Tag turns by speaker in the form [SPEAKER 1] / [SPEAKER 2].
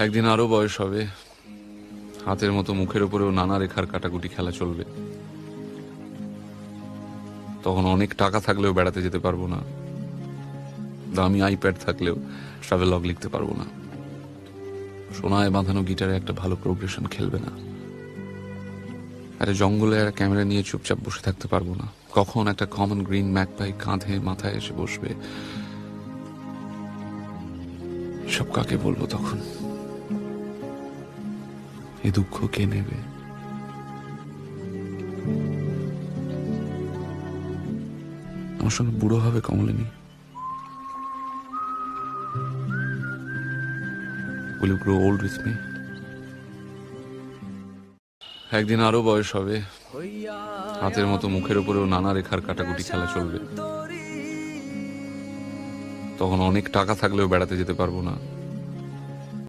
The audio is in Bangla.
[SPEAKER 1] একদিন আরো বয়স হবে, হাতের মতো মুখের উপরেও নানা রেখার কাটাকুটি খেলা চলবে। তখন অনেক টাকা থাকলেও বেড়াতে যেতে পারবো না, দামি আইপ্যাড থাকলেও ট্রাভেল লগ লিখতে পারবো না, সোনায় বাঁধানো গিটারে একটা ভালো প্রোগ্রেশন খেলবে না, আরে জঙ্গলে একটা ক্যামেরা নিয়ে চুপচাপ বসে থাকতে পারবো না। কখন একটা কমন গ্রিন ম্যাকপাই কাঁধে মাথায় এসে বসবে, সব কাকে বলবো তখন? এ দুঃখ কে নেবে? আমার সঙ্গে বুড়ো হবে Kamalini? Will you grow old with me? একদিন আরো বয়স হবে, হাতের মতো মুখের উপরেও নানা রেখার কাটাকুটি খেলা চলবে। তখন অনেক টাকা থাকলেও বেড়াতে যেতে পারবো না,